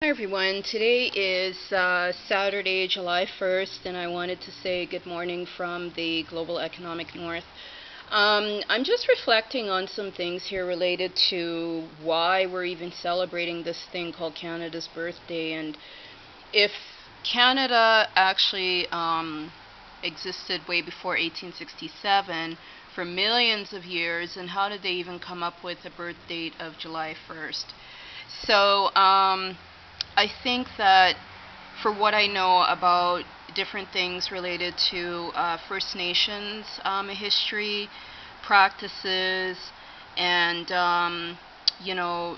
Hi everyone, today is Saturday, July 1st, and I wanted to say good morning from the global economic north. I'm just reflecting on some things here related to why we're even celebrating this thing called Canada's birthday, and if Canada actually existed way before 1867 for millions of years, and how did they even come up with the birth date of July 1st? So, I think that for what I know about different things related to First Nations history, practices, and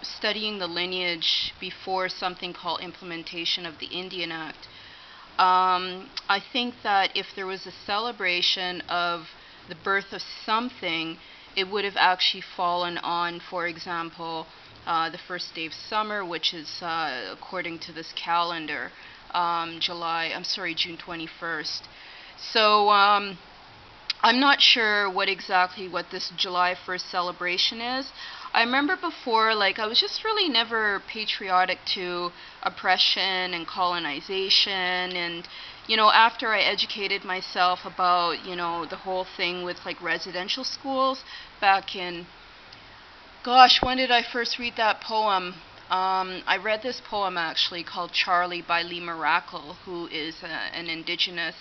studying the lineage before something called implementation of the Indian Act, I think that if there was a celebration of the birth of something, it would have actually fallen on, for example, the first day of summer, which is, according to this calendar, June 21st. So I'm not sure what this July 1st celebration is. I remember before, I was just really never patriotic to oppression and colonization, and after I educated myself about the whole thing with residential schools back in, gosh, when did I first read that poem? I read this poem actually called Charlie by Lee Miracle, who is an indigenous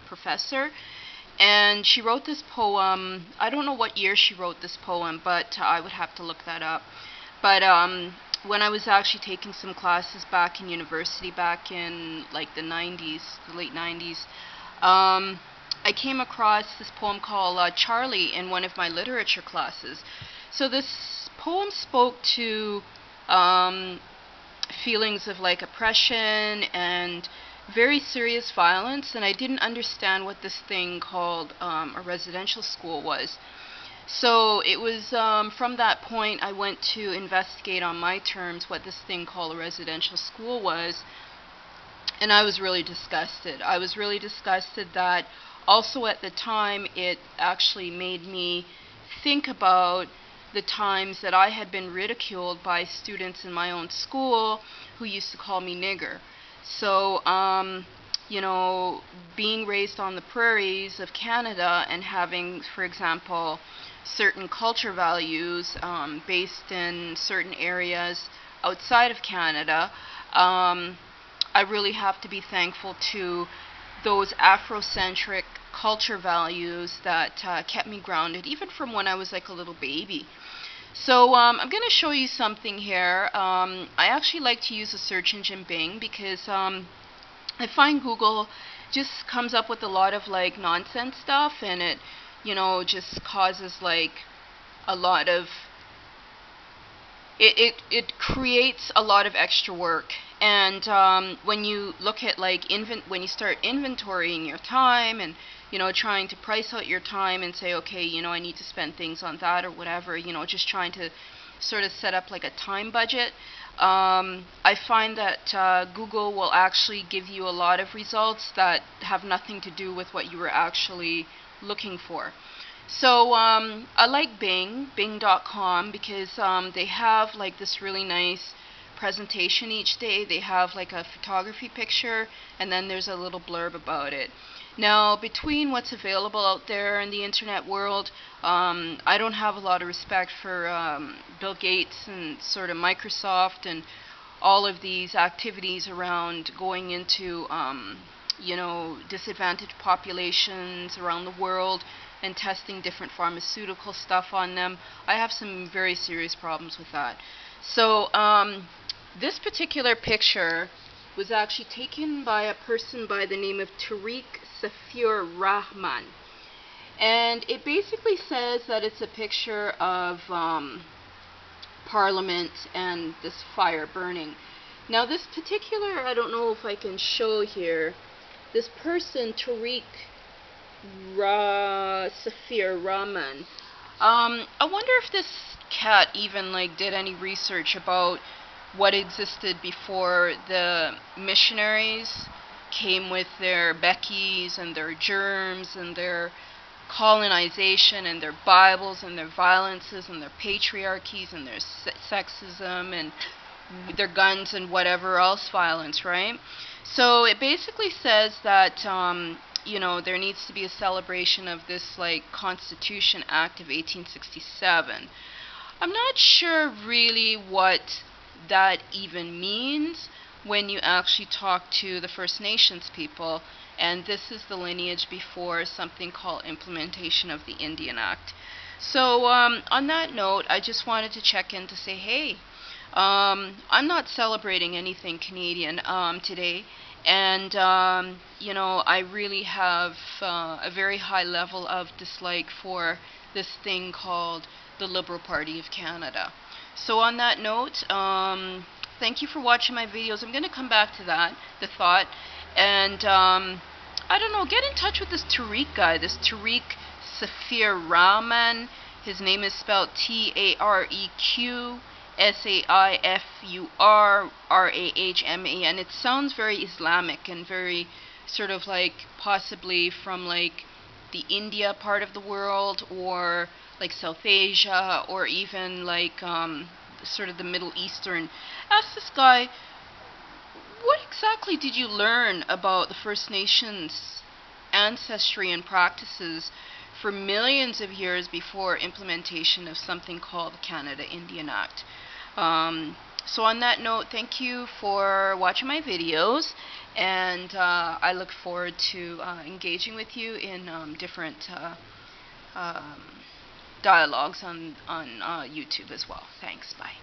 professor. And she wrote this poem, I don't know what year she wrote this poem, but I would have to look that up. But when I was actually taking some classes back in university, back in the 90s, the late 90s, I came across this poem called Charlie in one of my literature classes. So this poem spoke to feelings of oppression and very serious violence, and I didn't understand what this thing called a residential school was. So it was from that point I went to investigate on my terms what this thing called a residential school was, and I was really disgusted. I was really disgusted that also at the time it actually made me think about the times that I had been ridiculed by students in my own school who used to call me nigger. So, being raised on the prairies of Canada and having, for example, certain culture values based in certain areas outside of Canada, I really have to be thankful to those Afrocentric culture values that kept me grounded, even from when I was a little baby. So I'm going to show you something here. I actually like to use a search engine Bing because I find Google just comes up with a lot of nonsense stuff, and it just causes a lot of it creates a lot of extra work. And when you look at when you start inventorying your time and trying to price out your time and say, okay, I need to spend things on that or whatever, just trying to sort of set up a time budget, I find that Google will actually give you a lot of results that have nothing to do with what you were actually looking for. So I like Bing.com, because they have this really nice presentation each day. They have a photography picture, and then there's a little blurb about it. Now, between what's available out there in the internet world, I don't have a lot of respect for Bill Gates and sort of Microsoft and all of these activities around going into disadvantaged populations around the world and testing different pharmaceutical stuff on them. I have some very serious problems with that. So this particular picture was actually taken by a person by the name of Tareq Saifur Rahman. And it basically says that it's a picture of Parliament and this fire burning. Now this particular, I don't know if I can show here, this person, Tareq Saifur Rahman, I wonder if this cat even did any research about what existed before the missionaries came with their Beckys and their germs and their colonization and their Bibles and their violences and their patriarchies and their sexism and their guns and whatever else violence, right? So it basically says that there needs to be a celebration of this like Constitution Act of 1867. I'm not sure really what that even means when you actually talk to the First Nations people, and this is the lineage before something called implementation of the Indian Act. So on that note, I just wanted to check in to say, hey, I'm not celebrating anything Canadian today, and I really have a very high level of dislike for this thing called the Liberal Party of Canada. So on that note, thank you for watching my videos. I'm going to come back to that, the thought, and I don't know, get in touch with this Tareq guy, this Tareq Saifur Rahman. His name is spelled Tareq Saifur Rahman. It sounds very Islamic and very sort of like possibly from like the India part of the world, or like South Asia, or even like sort of the Middle Eastern. Ask this guy, what exactly did you learn about the First Nations ancestry and practices for millions of years before implementation of something called the Canada Indian Act? So on that note, thank you for watching my videos, and I look forward to engaging with you in different dialogues on YouTube as well. Thanks. Bye.